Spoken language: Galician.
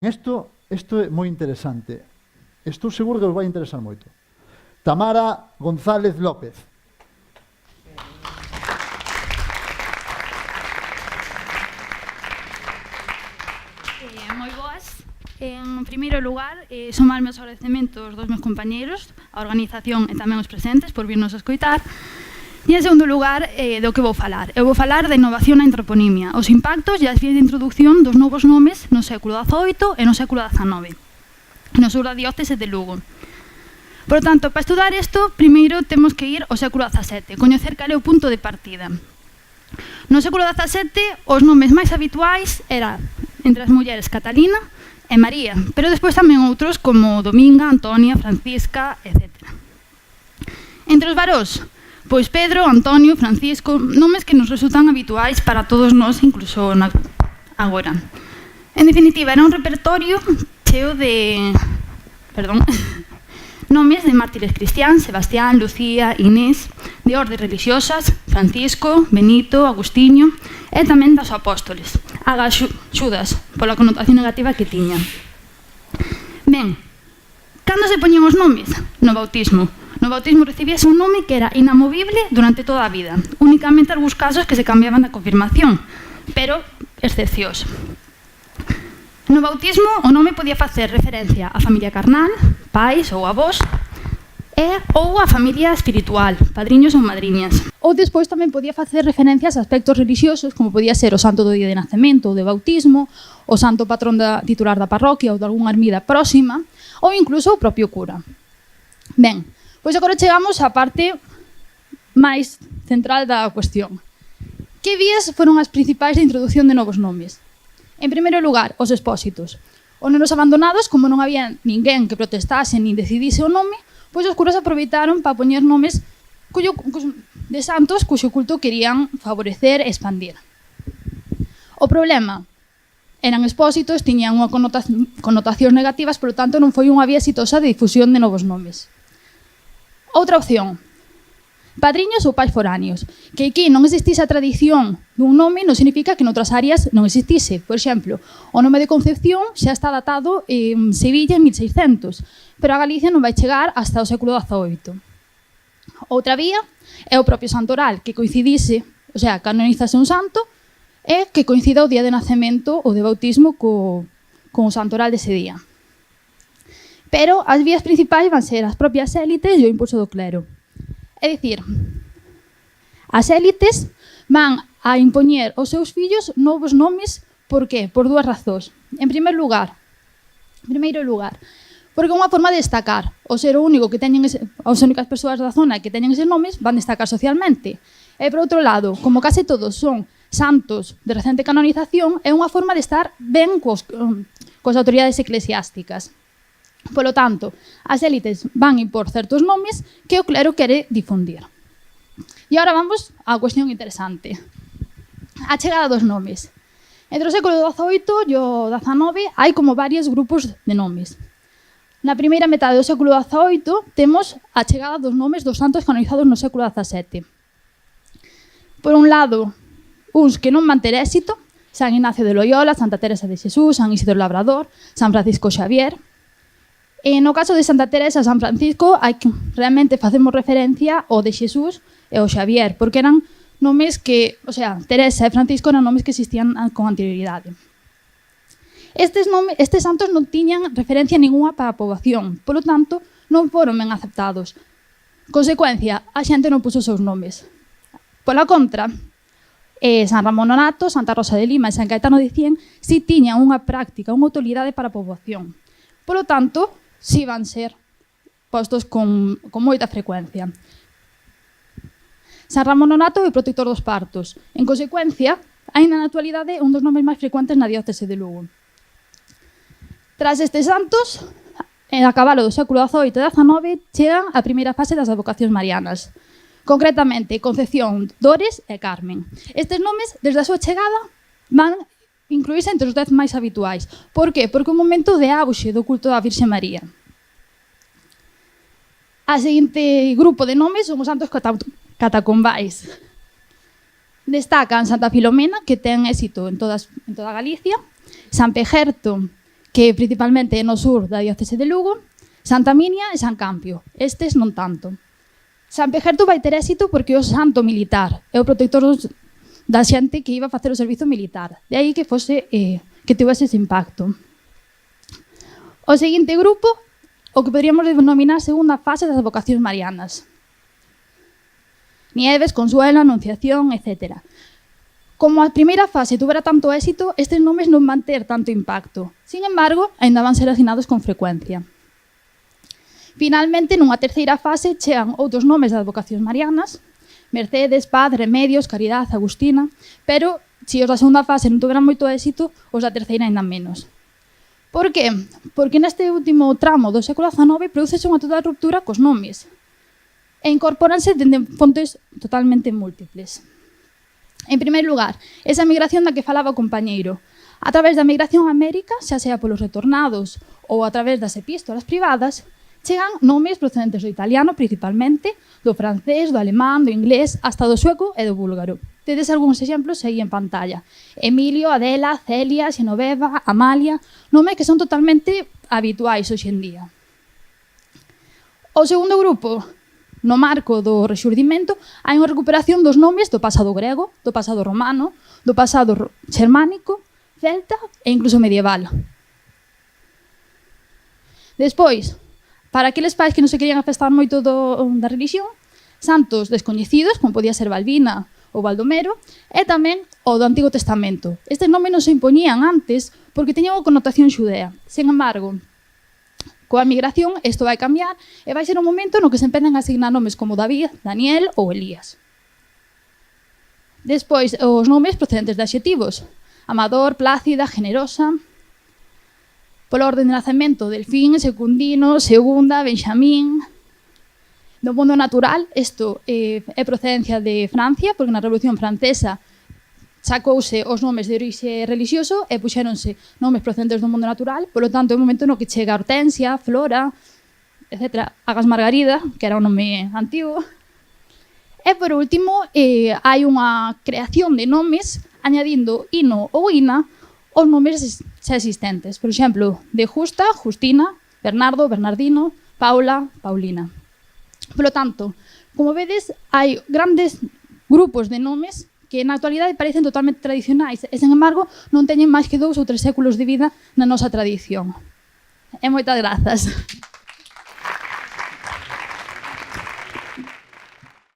Isto é moi interesante. Estou seguro que vos vai interesar moito. Tamara González López. Moi boas. En primeiro lugar, somarme aos agradecementos dos meus compañeiros, a organización e tamén os presentes por virnos a escoitar. E en segundo lugar, do que vou falar. Eu vou falar da innovación na antroponimia, os impactos e as vías de introducción dos novos nomes no século XVIII e no século XIX, no sur da diócese de Lugo. Por tanto, para estudar isto, primeiro temos que ir ao século XVII, coñecer cal é o punto de partida. No século XVII, os nomes máis habituais eran entre as mulleres Catalina e María, pero despois tamén outros como Dominga, Antonia, Francisca, etc. Entre os varóns, pois Pedro, Antonio, Francisco, nomes que nos resultan habituais para todos nós, incluso agora. En definitiva, era un repertorio cheo de... nomes de mártires cristiáns, Sebastián, Lucía, Inés, de ordes religiosas, Francisco, Benito, Agustinho, e tamén das apóstoles, Agas, Xudas, pola connotación negativa que tiñan. Ben, cando se poñían os nomes? No bautismo. No bautismo recibíase un nome que era inamovible durante toda a vida, únicamente algúns casos que se cambiaban da confirmación, pero excepcións. No bautismo o nome podía facer referencia á familia carnal, pais ou avós, ou á familia espiritual, padriños ou madriñas. Ou despois tamén podía facer referencias a aspectos religiosos, como podía ser o santo do día de nacemento ou de bautismo, o santo patrón titular da parroquia ou de algunha ermida próxima, ou incluso o propio cura. Ben, pois agora chegamos á parte máis central da cuestión. Que vías foron as principais de introducción de novos nomes? En primeiro lugar, os expósitos. Os nenos abandonados, como non había ninguén que protestase nin decidise o nome, pois os curas aproveitaron para poñer nomes de santos cuxo culto querían favorecer e expandir. O problema, eran expósitos, tiñan unha connotacións negativas, por lo tanto non foi unha vía exitosa de difusión de novos nomes. Outra opción, padriños ou pais foráneos, que aquí non existise a tradición dun nome non significa que noutras áreas non existise. Por exemplo, o nome de Concepción xa está datado en Sevilla en 1600, pero a Galicia non vai chegar hasta o século XVIII. Outra vía é o propio santoral, que coincidise, o sea, canonízase un santo e que coincida o día de nacemento ou de bautismo co santoral dese día. Pero as vías principais van ser as propias élites e o impulso do clero. É dicir, as élites van a impoñer aos seus fillos novos nomes, por qué? Por dúas razóns. En primeiro lugar, porque é unha forma de destacar. O ser o único que teñen as únicas persoas da zona que teñen eses nomes van destacar socialmente. E por outro lado, como case todos son santos de recente canonización, é unha forma de estar ben coas autoridades eclesiásticas. Polo tanto, as élites van impor certos nomes que o clero quere difundir. E agora vamos á cuestión interesante. A chegada dos nomes. Entre o século XVIII e o XIX hai como varios grupos de nomes. Na primeira metade do século XVIII temos a chegada dos nomes dos santos canonizados no século XVII. Por un lado, uns que non van ter éxito, San Ignacio de Loyola, Santa Teresa de Xesús, San Isidro Labrador, San Francisco Xavier. E no caso de Santa Teresa e San Francisco, realmente facemos referencia ao de Xesús e ao Xavier, porque eran nomes que, o sea, Teresa e Francisco eran nomes que existían con anterioridade. Estes santos non tiñan referencia ninguna para a poboación, polo tanto, non foron ben aceptados. Consecuencia, a xente non puso os seus nomes. Pola contra, San Ramón Nonato, Santa Rosa de Lima e San Caetano de Cien si tiñan unha práctica, unha utilidade para a poboación. Polo tanto, si van ser postos con moita frecuencia. San Ramón Nonato é o protector dos partos. En consecuencia, aínda na actualidade un dos nomes máis frecuentes na diócese de Lugo. Tras estes santos, a cabalo do século XVIII e XIX, chegan a primeira fase das advocacións marianas. Concretamente, Concepción, Dores e Carmen. Estes nomes, desde a súa chegada, van incluírse entre os 10 máis habituais. Por qué? Porque é un momento de auxe do culto da Virxe María. A seguinte grupo de nomes son os santos catacombais. Destacan Santa Filomena, que ten éxito en toda Galicia, San Pejerto, que principalmente é no sur da diócese de Lugo, Santa Minia e San Campio. Estes non tanto. San Pejerto vai ter éxito porque é o santo militar, é o protector da xente que iba a facer o servizo militar. De aí que que tivese ese impacto. O seguinte grupo, o que poderíamos denominar segunda fase das vocacións marianas. Nieves, Consuelo, Anunciación, etc. Como a primeira fase tuvera tanto éxito, estes nomes non van ter tanto impacto. Sin embargo, aínda van ser asinados con frecuencia. Finalmente, nunha terceira fase, chegan outros nomes das vocacións marianas, Mercedes, Paz, Remedios, Caridad, Agustina, pero se os da segunda fase non tuveran moito éxito, os da terceira aínda menos. Por que? Porque neste último tramo do século XIX produce unha total ruptura cos nomes e incorporanse dende fontes totalmente múltiples. En primeiro lugar, esa migración da que falaba o compañeiro. A través da migración a América, xa sea polos retornados ou a través das epístolas privadas, chegan nomes procedentes do italiano principalmente, do francés, do alemán, do inglés, hasta do sueco e do búlgaro. Tedes algúns exemplos aí en pantalla. Emilio, Adela, Celia, Xenoveva, Amalia, nomes que son totalmente habituais hoxe en día. O segundo grupo, no marco do Rexurdimento, hai unha recuperación dos nomes do pasado grego, do pasado romano, do pasado xermánico, celta e incluso medieval. Despois, para aqueles pais que non se querían afastar moito da religión, santos descoñecidos, como podía ser Balbina ou Baldomero, e tamén o do Antigo Testamento. Estes nomes non se impoñían antes porque teñan unha connotación xudea. Sen embargo, coa migración, isto vai cambiar e vai ser un momento no que se empezan a asignar nomes como David, Daniel ou Elías. Despois, os nomes procedentes de adxetivos. Amador, Plácida, Generosa. Polo orden de nacemento, Delfín, Secundino, Segunda, Benxamín. Do mundo natural, isto é procedencia de Francia, porque na Revolución Francesa sacouse os nomes de orixe religioso e puxéronse nomes procedentes do mundo natural, polo tanto, é o momento no que chega Hortensia, Flora, etc. Agas Margarida, que era un nome antigo. E, por último, hai unha creación de nomes añadindo ino ou ina os nomes xa existentes. Por exemplo, de Justa, Justina, Bernardo, Bernardino, Paula, Paulina. Polo tanto, como vedes, hai grandes grupos de nomes que na actualidade parecen totalmente tradicionais e, sen embargo, non teñen máis que 2 ou 3 séculos de vida na nosa tradición. E moitas grazas.